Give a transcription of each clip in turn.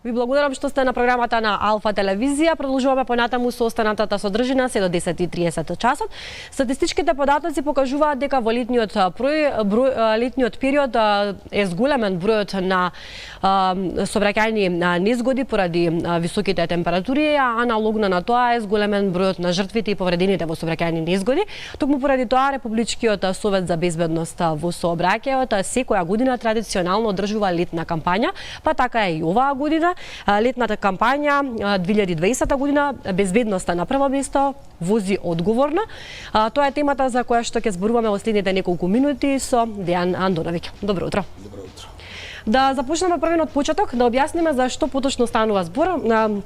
Ви благодарам што сте на програмата на Алфа телевизија. Продолжуваме понатаму со останатата содржина се до 10:30 часот. Статистичките податоци покажуваат дека во летниот период е зголемен бројот на сообраќајни незгоди поради високите температури, а аналогно на тоа е зголемен бројот на жртвите и повредените во сообраќајни незгоди. Токму поради тоа Републичкиот совет за безбедност во сообраќајот секоја година традиционално одржува летна кампања, па така е и оваа година. Летната кампања 2020 година безбедноста на прво место, вози одговорно. Тоа е темата за која што ќе зборуваме во следните неколку минути со Дејан Андоновиќ. Добро утро. Добро утро. Да започнеме првен од почеток, да објасниме за што поточно станува збор,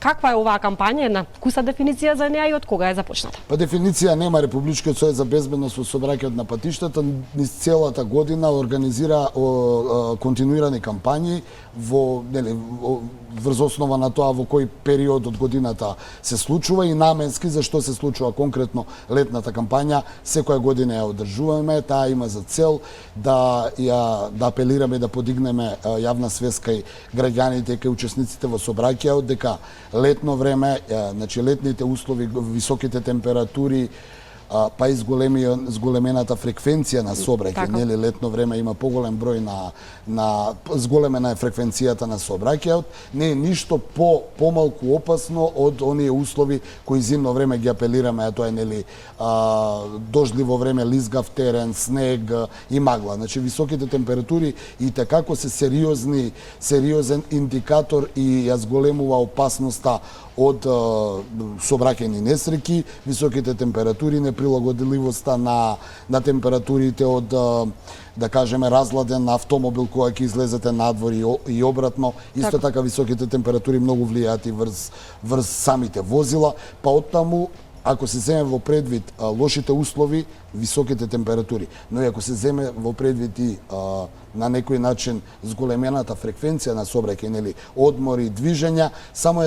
каква е оваа кампања, една куса дефиниција за неа и од кога е започната. Па дефиниција нема. Републичкиот совет за безбедност во сообраќајот на патиштата низ целата година организира континуирани кампањи врз основа на тоа во кој период од годината се случува и наменски за што се случува конкретно летната кампања. Секоја година ја одржуваме, таа има за цел да апелираме да подигнеме јавна свест кај граѓаните, кај учесниците во сообраќајот дека летно време, значи летните услови, високите температури, па и зголемената фреквенција на сообраќај, нели летно време има поголем број на зголемена е фреквенцијата на сообраќајот, не е ништо помалку опасно од оние услови кои зимно време ги апелираме, а тоа е нели дождливо време, лизгав терен, снег и магла. Значи високите температури и како се сериозен индикатор и ја зголемува опасноста од сообраќајни несреќи, високите температури, неприлагодливоста на температурите од да кажеме разладен автомобил кога ќе излезете надвор и обратно. Исто така високите температури многу влијаат и врз самите возила, па оттаму ако се земе во предвид лошите услови, високите температури, но и ако се земе во предвид и на некој начин зголемената фреквенција на сообраќај, нели одмори, движења, само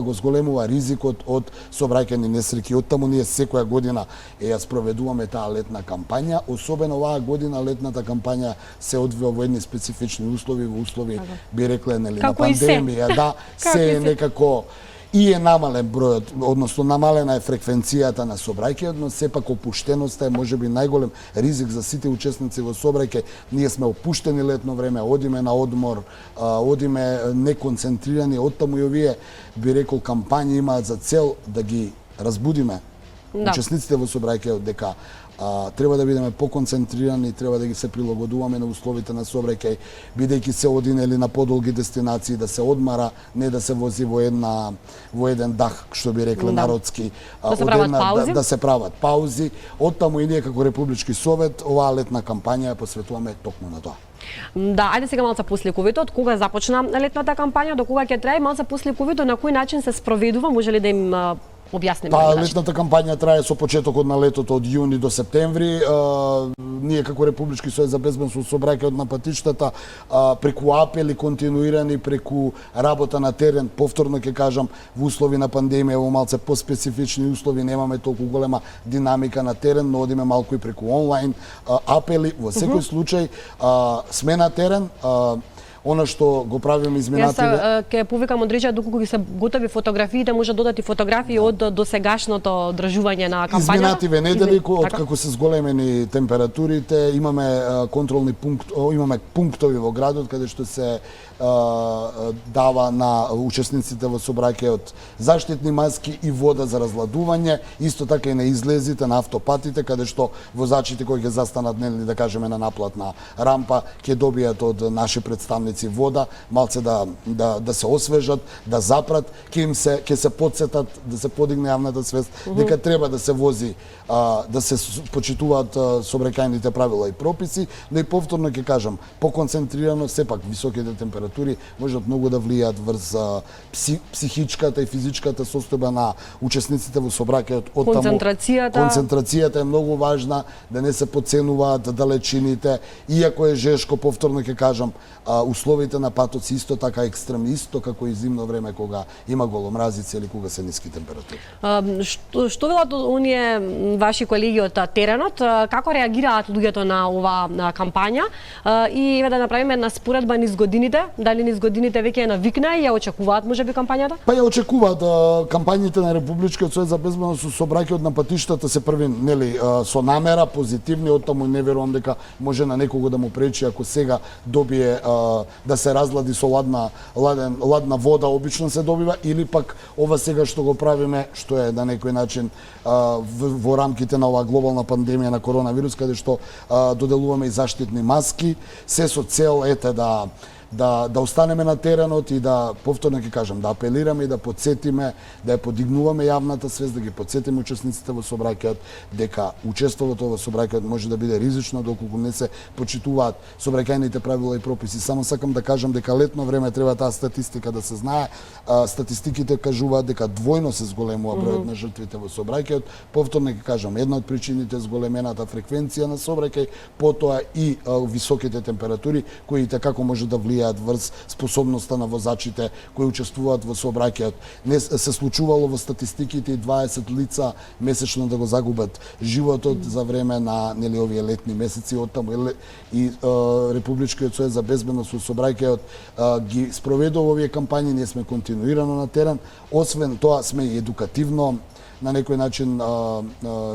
го зголемува ризикот од сообраќајни несреќи. Оттаму ние секоја година ја спроведуваме таа летна кампања, особено оваа година летната кампања се одвива во едни специфични услови, во услови би рекле нели на пандемија, да, се е некако и е намален бројот, односно намалена е фреквенцијата на сообраќајот, но сепак опуштеноста е можеби најголем ризик за сите учесници во сообраќај. Ние сме опуштени летно време, одиме на одмор, одиме неконцентрирани, оттаму и овие би рекол кампањи имаат за цел да ги разбудиме учесниците во сообраќајот дека треба да бидеме поконцентрирани, треба да ги се прилагодуваме на условите на сообраќај, бидејќи се оди нели на подолги дестинации, да се одмара, не да се вози во еден дах, што би рекле народски, да се прават паузи. Оттаму и ние како Републички совет оваа летна кампања ја посветуваме токму на тоа. Да, ајде сега малку посликовито, од кога започна летната кампања, до кога ќе трае, малку посликовито на кој начин се спроведува, може ли да им објасниме? Па летната кампања трае со почетокот на летото од јуни до септември. Ние како Републички совет за безбедност во сообраќајот на патиштата преку апели континуирани, преку работа на терен, повторно ќе кажам, во услови на пандемија, во малце поспецифични услови, немаме толку голема динамика на терен, но одиме малку и преку онлайн апели. Во секој случај сме на терен. Она што го правиме изминативе. Јас ќе повикам од рече доколку се готови фотографиите, може додати фотографии од досегашното одржување на кампањата. Изминативе недели, откако се зголемени температурите, имаме контролни имаме пунктови во градот каде што се дава на учесниците во сообраќајот заштитни маски и вода за разладување, исто така и на излезите на автопатите каде што возачите кои ќе застанат нели да кажеме на наплатна рампа ќе добијат од наши представници вода, малце да се освежат, да запрат, ќе се потсетат, да се подигне јавната свест дека треба да се вози, да се почитуваат сообраќајните правила и прописи, но и повторно ќе кажам, поконцентрирано сепак високите температури можат многу да влијаат врз психичката и физичката состојба на учесниците во сообраќајот. Концентрацијата е многу важна, да не се потценуваат далечините, иако е жешко, повторно ќе кажам, условите на патот се исто така екстремни, исто како и зимно време кога има голомразици или кога се ниски температури. Што велат оние ваши колеги од теренот, како реагираат луѓето на оваа кампања и да направиме една споредба низ годините, Дали низ годините веќе е навикнаа и ја очекуваат можеби кампањата? Па ја очекуваат кампањите на Републичкиот сојуз за безбедност со сообраќајот на патиштата се први нели со намера позитивни, оттаму не верувам дека може на некого да му пречи ако сега добие да се разлади со ладна вода, обично се добива, или пак ова сега што го правиме, што е на некој начин во рамките на оваа глобална пандемија на коронавирус, каде што доделуваме и заштитни маски, се со цел да останеме на теренот и да, повторно ќе кажам, да апелираме и да подсетиме, да ја подигнуваме јавната свест, да ги подсетиме учесниците во сообраќајот дека учеството во сообраќајот може да биде ризично доколку не се почитуваат сообраќајните правила и прописи. Само сакам да кажам дека летно време треба таа статистика да се знае. Статистиките кажуваат дека двојно се зголемува бројот на жртвите во сообраќајот. Повторно ќе кажам, една од причините е зголемената фреквенција на сообраќај, потоа и високите температури кои како може да влијаат врз способноста на возачите кои учествуваат во сообраќајот. Не се случувало во статистиките и 20 лица месечно да го загубат животот за време на нели овие летни месеци, оттаму и Републичкиот сојуз за безбедност во сообраќајот ги спроведува овие кампањи, ние сме континуирано на терен, освен тоа сме и едукативно на некој начин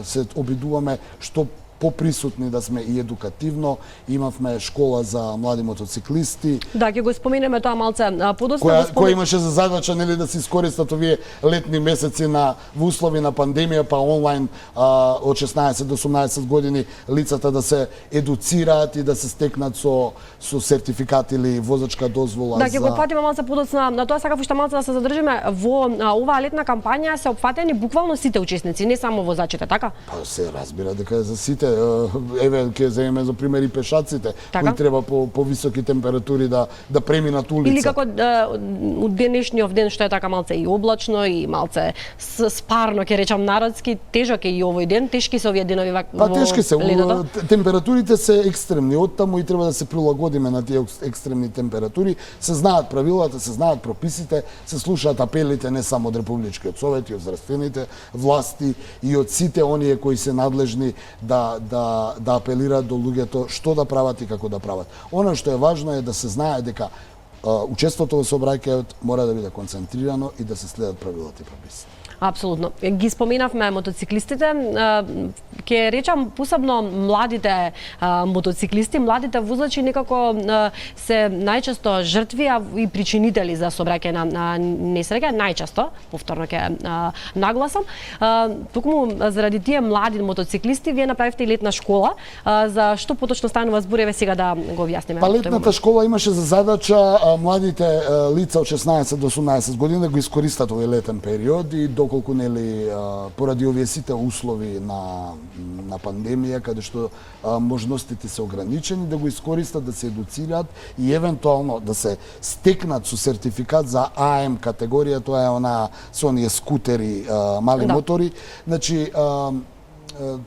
се обидуваме што поприсутни да сме и едукативно. Имавме школа за млади мотоциклисти. Да, ќе го споменеме тоа малце подоцна. Која имаше за задача нели да се искористат овие летни месеци во услови на пандемија, па онлайн од 16 до 18 години лицата да се едуцираат и да се стекнат со сертификат или возачка дозвола. Да, ќе го патиме малце подоцна. На тоа сакав уште малце да се задржиме. Во оваа летна кампања се опфатени буквално сите учесници, не само возачите, така? Па се разбира дека е за сите. Еве ќе земеме за пример и пешаците, кои треба по високи температури да преминат улица. Или како денешниот ден што е така малце и облачно и малце спарно, ќе речам народски, тежок е и овој ден, тешки се овие денови во тешки се. летото. Температурите се екстремни, оттаму и треба да се прилагодиме на тие екстремни температури. Се знаат правилата, се знаат прописите, се слушаат апелите не само од Републичкиот совет, и од здравствените власти и од сите оние кои се надлежни да апелираат до луѓето што да прават и како да прават. Оно што е важно е да се знае дека учеството во сообраќајот мора да биде концентрирано и да се следат правилата и прописите. Апсолутно. Ги споменавме мотоциклистите, ќе речам посебно младите мотоциклисти, младите возачи некако се најчесто жртви и причинители за сообраќај на несреќа, најчесто, повторно ќе нагласам. Токму заради тие млади мотоциклисти вие направивте и летна школа, за што поточно станува збор, еве сега да го објасниме. Па летната школа имаше за задача младите лица од 16 до 18 години да го искористат овој летен период и доколку нели поради овие сите услови на пандемија каде што можностите се ограничени, да го искористат, да се едуцираат и евентуално да се стекнат со сертификат за АМ категорија, тоа е она со оние скутери, мали мотори. Значи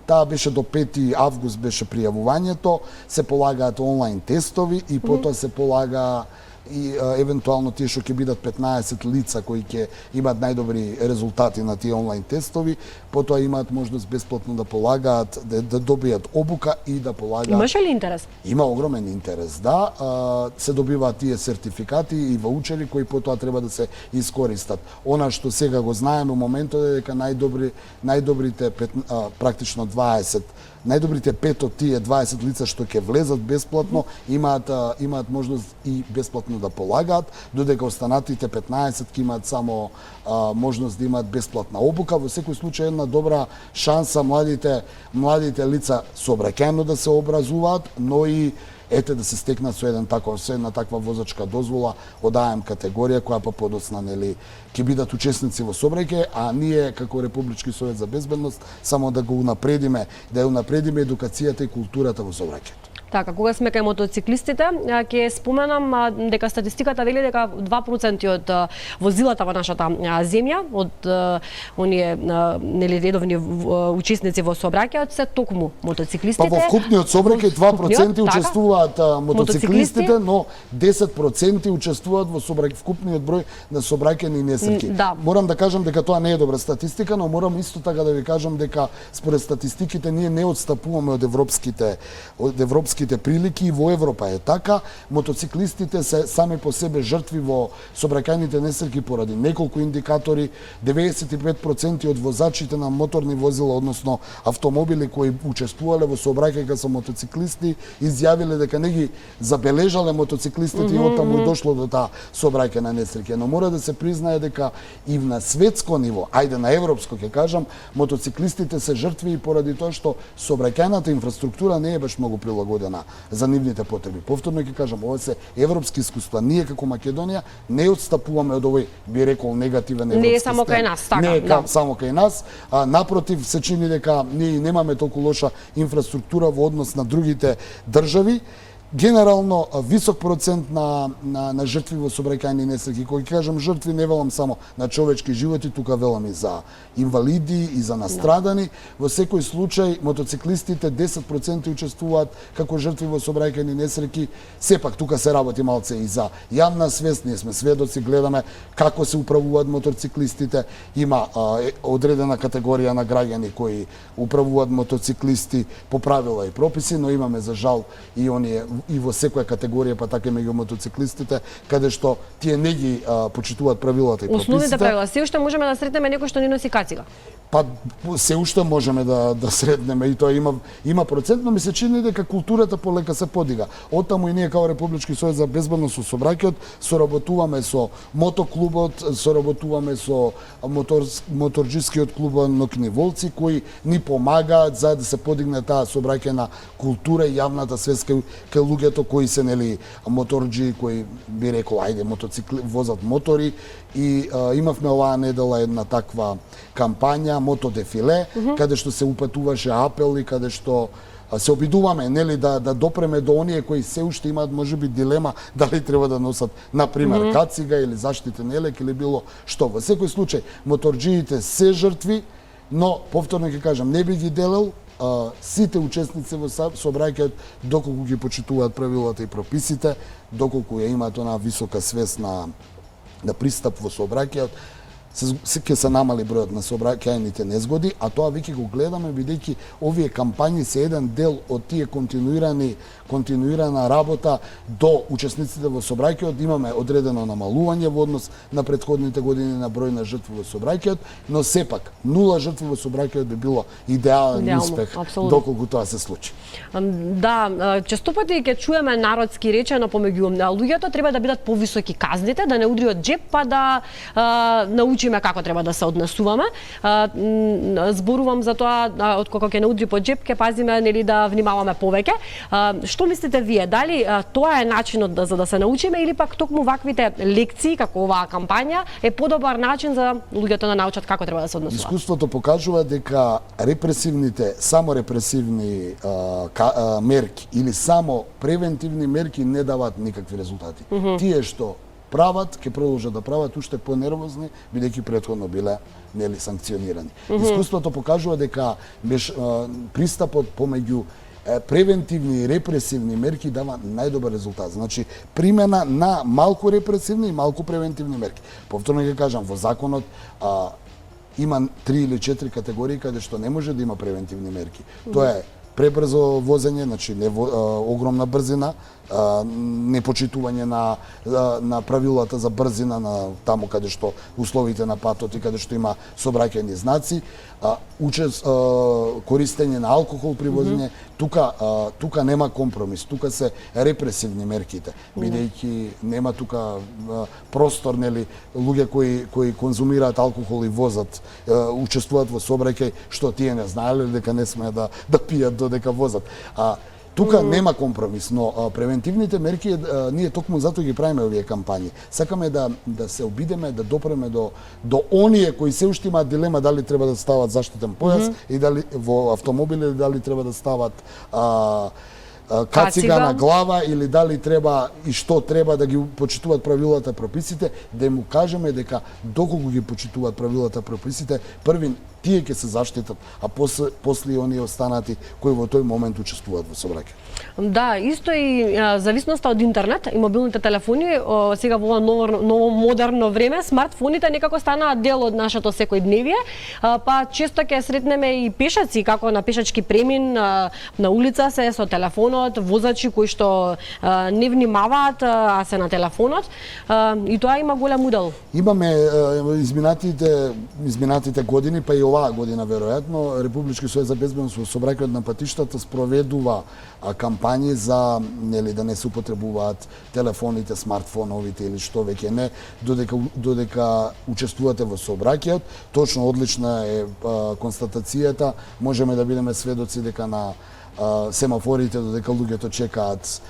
таа беше до 5 август беше пријавувањето, се полагаат онлайн тестови и потоа се полага и евентуално тие што ќе бидат 15 лица кои ќе имаат најдобри резултати на тие онлайн тестови, потоа имаат можност бесплатно да полагаат, да добијат обука и да полагаат. Имаше ли интерес? Има огромен интерес, да. Се добиваат тие сертификати и ваучери кои потоа треба да се искористат. Она што сега го знаеме во моментот е дека најдобрите практично 20 најдобрите 5 од тие 20 лица што ќе влезат бесплатно имаат можност и бесплатно да полагаат, додека останатите 15 ќе имаат само можност да имаат бесплатна обука. Во секој случај една добра шанса младите лица сообраќајно да се образуваат, но и да се стекнат со една таква возачка дозвола од АМ категорија која па подоцна нели ќе бидат учесници во сообраќај, а ние како Републички совет за безбедност само да го унапредиме, да ја унапредиме едукацијата и културата во сообраќајот. Така, кога сме кај мотоциклистите, ќе споменам дека статистиката вели дека 2% од возилата во нашата земја, од оние нели редовни учесници во сообраќајот се токму мотоциклистите. Па во вкупниот сообраќај 2% учествуваат мотоциклистите, но 10% учествуваат во вкупниот број на сообраќајни несреќи. Да. Морам да кажам дека тоа не е добра статистика, но морам исто така да ви кажам дека според статистиките ние не отстапуваме од европските европските прилики и во Европа е така. Мотоциклистите се сами по себе жртви во сообраќајните несреќи поради неколку индикатори. 95% од возачите на моторни возила, односно автомобили кои учествувале во сообраќајка со мотоциклисти, изјавиле дека не ги забележале мотоциклистите и оттаму и дошло до таа сообраќајна несреќа. Но мора да се признае дека и на светско ниво, ајде на европско ќе кажам, мотоциклистите се жртви и поради тоа што сообраќајната инфраструктура не е баш многу прилагодена за нивните потреби. Повторно ќе кажам, ова се европски искуства. Ние како Македонија не отстапуваме од овој, би рекол, негативен европски Не е само кај нас, така. Не е да. само кај нас. Напротив, се чини дека ние немаме толку лоша инфраструктура во однос на другите држави. Генерално висок процент на жртви во сообраќајни несреќи. Кога кажам жртви, не велам само на човечки животи, тука велам и за инвалиди и за настрадани. Во секој случај мотоциклистите 10% учествуваат како жртви во сообраќајни несреќи. Сепак тука се работи малце и за јавна свест, ние сме сведоци, гледаме како се управуваат мотоциклистите. Има одредена категорија на граѓани кои управуваат мотоциклисти по правила и прописи, но имаме за жал и оние и во секоја категорија, па така и меѓу мотоциклистите, каде што тие не ги почитуваат правилата и прописите. Основните правила. Се уште можеме да сретнеме некој што не носи кацига. Па се уште можеме да сретнеме и тоа има процент, но ми се чини дека културата полека се подига. Оттаму и ние како Републички сојуз за безбедност со сообраќајот соработуваме со мотоклубот, соработуваме со моторџискиот клуб Нокни волци кои ни помагаат за да се подигне таа сообраќајна култура и јавната свест кај луѓето кои се нели моторџи, кои би рекол ајде мотоцикли возат мотори и имавме оваа недела една таква кампања мотодефиле, каде што се упатуваше апели, каде што се обидуваме нели да допреме до оние кои се уште имаат можеби дилема дали треба да носат на пример кацига или заштитен елек или било што. Во секој случај моторџиите се жртви, но повторно ќе кажам, не би ги делел сите учесници во сообраќајот доколку ги почитуваат правилата и прописите, доколку ја имаат онаа висока свест на пристап во сообраќајот, ќе се намали бројот на сообраќајните незгоди, а тоа веќе го гледаме бидејќи овие кампањи се еден дел од тие континуирана работа до учесниците во сообраќајот. Имаме одредено намалување во однос на претходните години на број на жртви во сообраќајот, но сепак 0 жртви во сообраќајот би било идеален успех доколку тоа се случи. Да, често пати ќе чуеме народски речено помеѓу луѓето треба да бидат повисоки казните, да не удри од джеп, па да научиме како треба да се однесуваме. Зборувам за тоа откако ќе не удри по джеп, ќе пазиме нели да внимаваме повеќе. Што мислите вие? Дали тоа е начинот за да се научиме или пак токму ваквите лекции како оваа кампања е подобар начин за луѓето да научат како треба да се однесуваат? Искуството покажува дека само репресивни мерки или само превентивни мерки не даваат никакви резултати. Тие што прават, ќе продолжат да прават уште понервозни, бидејќи претходно биле нели санкционирани. Искуството покажува дека пристапот помеѓу превентивни и репресивни мерки дава најдобар резултат. Значи, примена на малку репресивни и малку превентивни мерки. Повторно ќе кажам, во законот има 3 или 4 категории каде што не може да има превентивни мерки. Тоа е пребрзо возење, значи огромна брзина, непочитување на правилата за брзина на таму каде што условите на патот и каде што има сообраќајни знаци, користење на алкохол при возење, тука нема компромис, тука се репресивни мерките, бидејќи нема тука простор, нели, луѓе кои конзумираат алкохол и возат, учествуваат во сообраќај што тие не знаеле дека не сме да пијат додека возат. Тука нема компромис, но превентивните мерки ние токму затоа ги правиме овие кампањи. Сакаме да се обидеме да допреме до оние кои се уште имаат дилема дали треба да стават заштитен појас и дали во автомобили дали треба да стават кацига на глава или дали треба и што треба да ги почитуваат правилата прописите, да му кажеме дека доколку ги почитуваат правилата прописите, први тие ќе се заштитат, а после и оние останати кои во тој момент учествуваат во сообраќај. Да, исто и зависноста од интернет и мобилните телефони, сега во ова ново модерно време, смартфоните некако станаат дел од нашето секојдневие, па често ќе сретнеме и пешаци како на пешачки премин на улица се со телефонот, возачи кои што не внимаваат, а се на телефонот, и тоа има голем удел. Имаме изминатите години, па и оваа година веројатно, Републички сојуз за безбедност во сообраќајот на патиштата спроведува кампањи за да не се употребуваат телефоните, смартфоновите или што веќе не, додека учествувате во сообраќајот. Точно одлична е констатацијата. Можеме да бидеме сведоци дека на семафорите додека луѓето чекаат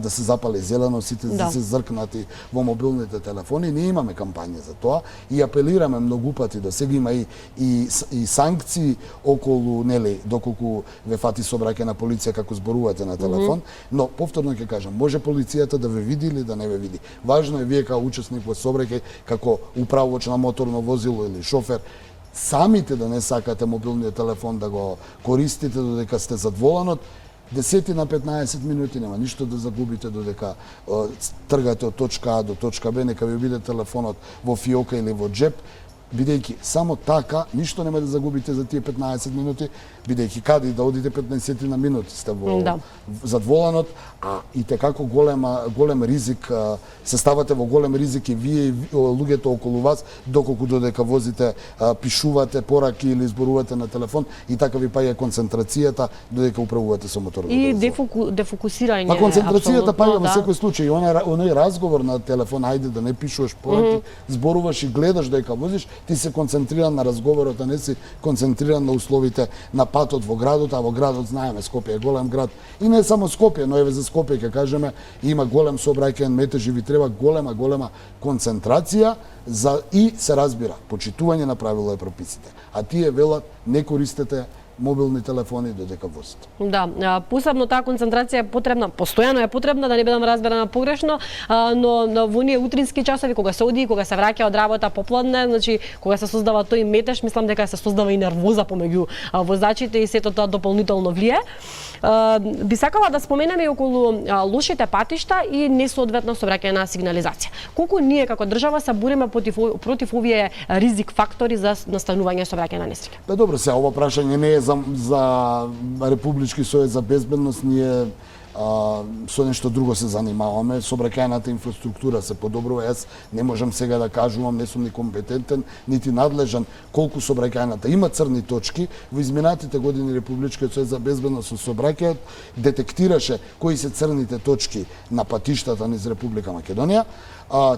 да се запали зелено, сите да се зркнати во мобилните телефони. Ние имаме кампања за тоа и апелираме многу пати до сега има и санкции околу, доколку ве фати сообраќај на полиција како зборувате на телефон, но повторно ќе кажам, може полицијата да ве види или да не ве види. Важно е вие како учесник во сообраќај, како управувач на моторно возило или шофер, самите да не сакате мобилниот телефон да го користите додека сте зад воланот, 10 на 15 минути нема ништо да загубите додека тргате од точка А до точка Б, нека ви биде телефонот во фиока или во джеп, бидејќи само така ништо нема да загубите за тие 15 минути, бидејќи каде да одите 15 на минути сте во зад воланот, а и како голем ризик, се ставате во голем ризик и вие и луѓето околу вас, доколку додека возите, пишувате пораки или зборувате на телефон и така ви паѓа концентрацијата додека управувате со моторно возило. И дефокусирање. Па концентрацијата паѓа во секој случај. Оној разговор на телефон, ајде да не пишуваш пораки, зборуваш и гледаш додека возиш, ти се концентриран на разговорот, а не си концентриран на условите на патот во градот, а во градот знаеме Скопје е голем град. И не само Скопје, но еве за Скопје ќе кажеме, има голем сообраќајен метеж и ви треба голема концентрација и се разбира почитување на правила и прописите. А тие велат не користете мобилни телефони додека возите. Да, посебно таа концентрација е потребна, постојано е потребна, да не бидам разбрана погрешно, но во оние утрински часови кога се оди, кога се враќа од работа попладне, значи кога се создава тој метеж, мислам дека се создава и нервоза помеѓу возачите и сето тоа дополнително влие. Би сакала да споменеме и околу лошите патишта и несоодветна сообраќајна сигнализација. Колку ние како држава се бориме против овие ризик фактори за настанување сообраќајна несреќа? Па добро, сега ова прашање не е за Републички сојуз за безбедност, ние со нешто друго се занимаваме. Сообраќајната инфраструктура се подобрува. Јас не можам сега да кажувам, не сум ни компетентен, нити надлежан колку сообраќајната има црни точки. Во изминатите години Републичкиот сојуз за безбедност со сообраќајот детектираше кои се црните точки на патиштата низ Република Македонија.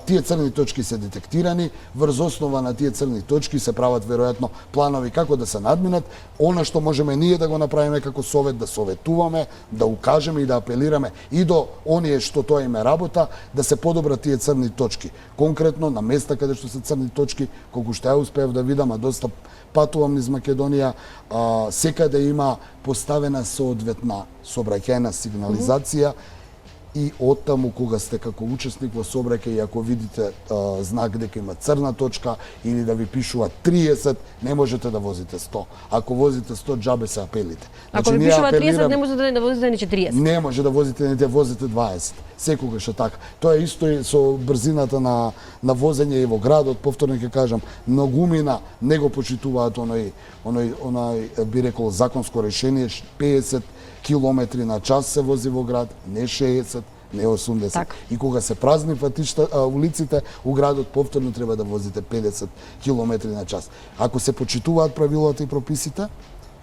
Тие црни точки се детектирани, врз основа на тие црни точки се прават веројатно планови како да се надминат. Она што можеме ние да го направиме како совет, да советуваме, да укажеме и да апелираме и до оние што тоа им е работа, да се подобрат тие црни точки. Конкретно на места каде што се црни точки, колку што ја успеав да видам, а доста патувам низ Македонија, секаде има поставена соодветна сообраќајна сигнализација. И оттаму кога сте како учесник во сообраќај, ако видите знак дека има црна точка или да ви пишува 30, не можете да возите 100. Ако возите 100, џабе се апелите. Ако ви пишува 30, не можете да возите ни 40. Не може да возите ни да возите 20. Секогаш е така. Тоа е исто и со брзината на возење и во градот, повторно ќе кажам, многумина не го почитуваат оној би рекол законско решение, 50 километри на час се вози во град, не 60, не 80. Так. И кога се празни улиците у градот, повторно треба да возите 50 километри на час. Ако се почитуваат правилата и прописите,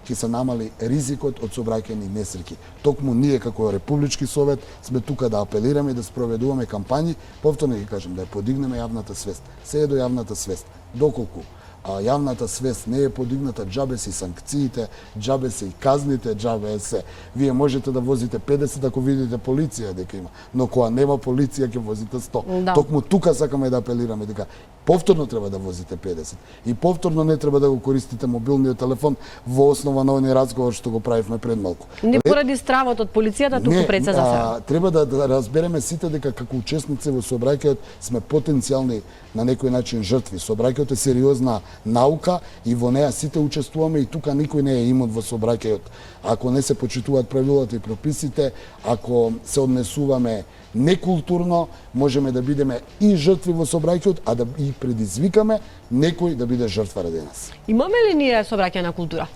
ќе се намали ризикот од сообраќајни несреќи. Токму ние како Републички совет сме тука да апелираме и да спроведуваме кампањи, повторно ќе кажем, да ја подигнеме јавната свест. Се е до јавната свест. Доколку јавната свест не е подигната, џабе се и санкциите, џабе се и казните, џабе се. Вие можете да возите 50 ако видите полиција дека има, но кога нема полиција ќе возите 100. Да. Токму тука сакаме да апелираме дека повторно треба да возите 50 и повторно не треба да го користите мобилниот телефон во основа на оној разговор што го правивме пред малку. Не поради стравот од полицијата, туку пред се за сега. Треба да разбереме сите дека како учесници во сообраќајот сме потенцијални на некој начин жртви. Сообраќајот е сериозна наука и во неа сите учествуваме и тука никој не е имун во сообраќајот. Ако не се почитуваат правилата и прописите, ако се однесуваме некултурно, можеме да бидеме и жртви во сообраќајот, а да и предизвикаме некој да биде жртва ради нас. Имаме ли ние сообраќајна култура?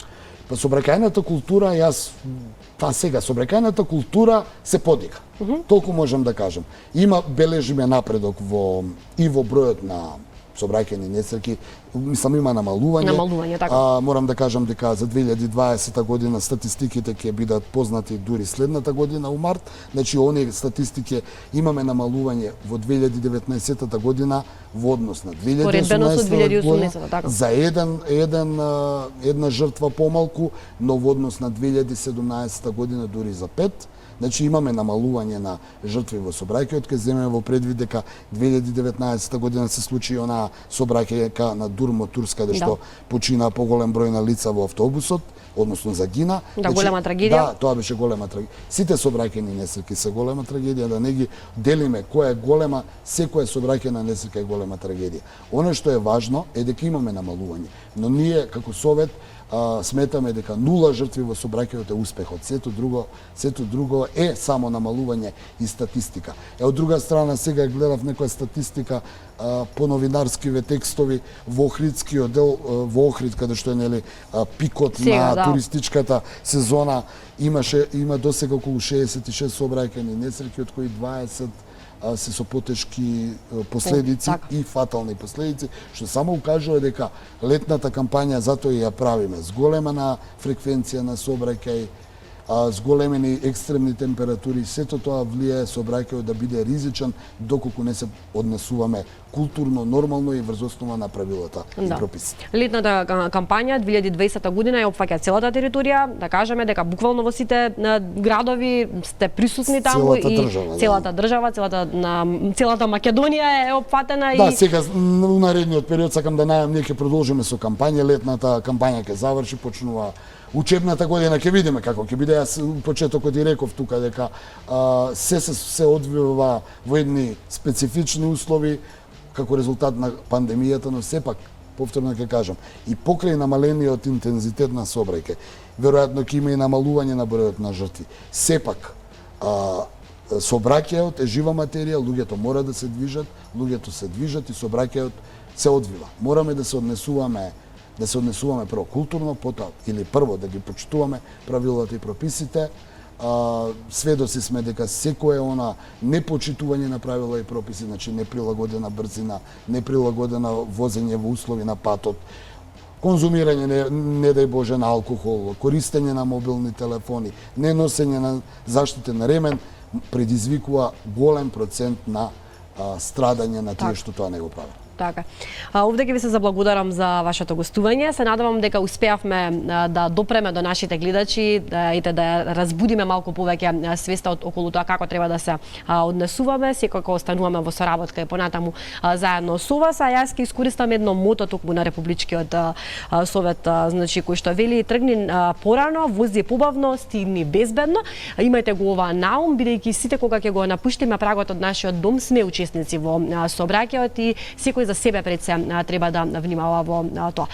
Па сообраќајната култура, сообраќајната култура се подига. Толку можам да кажам. Бележиме напредок и во бројот на сообраќајни несреќи, мислам има намалување. Така. Морам да кажам дека за 2020 година статистиките ќе бидат познати дури следната година у март. Значи оние статистики имаме намалување во 2019 година во однос на 2018 година така. за една жртва помалку, но во однос на 2017 година дури за 5. Значи имаме намалување на жртви во сообраќајот, ке земеме во предвид дека 2019 година се случи онаа сообраќајка на Дурмо Турска, што почина поголем број на лица во автобусот, односно загина. Голема трагедија. Да, тоа беше голема трагедија. Сите сообраќајни несреќи се голема трагедија, да не ги делиме која е голема, секоја сообраќајна несреќа е голема трагедија. Оно што е важно е дека имаме намалување, но ние како совет сметаме дека нула жртви во сообраќајот е успехот. Сето друго е само намалување и статистика. Од друга страна, сега гледав некоја статистика по новинарскиве текстови во Охридскиот дел, во Охрид, каде што е пикот на туристичката сезона, има досега околу 66 сообраќајни несреќи, од кои 20 се со потешки последици и фатални последици, што само укажува дека летната кампања затоа ја правиме с голема фреквенција на сообраќај, с големени екстремни температури, сето тоа влијае сообраќајот да биде ризичен доколку не се однесуваме културно, нормално и врз основа на правилата и прописите. Летната кампања 2020 година ја опфаќа целата територија, да кажеме дека буквално во сите градови сте присутни таму и целата држава, целата Македонија е опфатена. Да, сега у наредниот период сакам да најавам, ние ќе продолжиме со кампања, летната кампања ќе заврши, почнува учебната година, ќе видиме како ќе биде. Јас почетокот и реков тука дека се одвива во едни специфични услови како резултат на пандемијата, но сепак, повторно ќе кажам, и покрај намалениот интензитет на сообраќај, веројатно ќе има и намалување на бројот на жртви. Сепак, сообраќајот е жива материја, луѓето мора да се движат, луѓето се движат и сообраќајот се одвива. Мораме да се однесуваме прво културно, потоа или прво да ги почитуваме правилата и прописите. Сведоци сме дека секое она непочитување на правила и прописи, значи неприлагодена брзина, неприлагодена возење во услови на патот, конзумирање, не дај Боже, на алкохол, користење на мобилни телефони, не носење на заштитен ремен, предизвикува голем процент на страдање на тие што тоа не го прават. Така. Овде ќе ви се заблагодарам за вашето гостување. Се надевам дека успеавме да допреме до нашите гледачи и да разбудиме малку повеќе свеста околу тоа како треба да се однесуваме, секако остануваме во соработка и понатаму заедно со вас. А јас ќе искористам едно мото токму на Републичкиот совет, значи кој што вели: тргни порано, вози побавно, стигни безбедно. Имајте го ова на ум, бидејќи сите кога ќе го напуштиме прагот од нашиот дом сме учесници во сообраќајот и секој за себе пред се треба да внимава во тоа.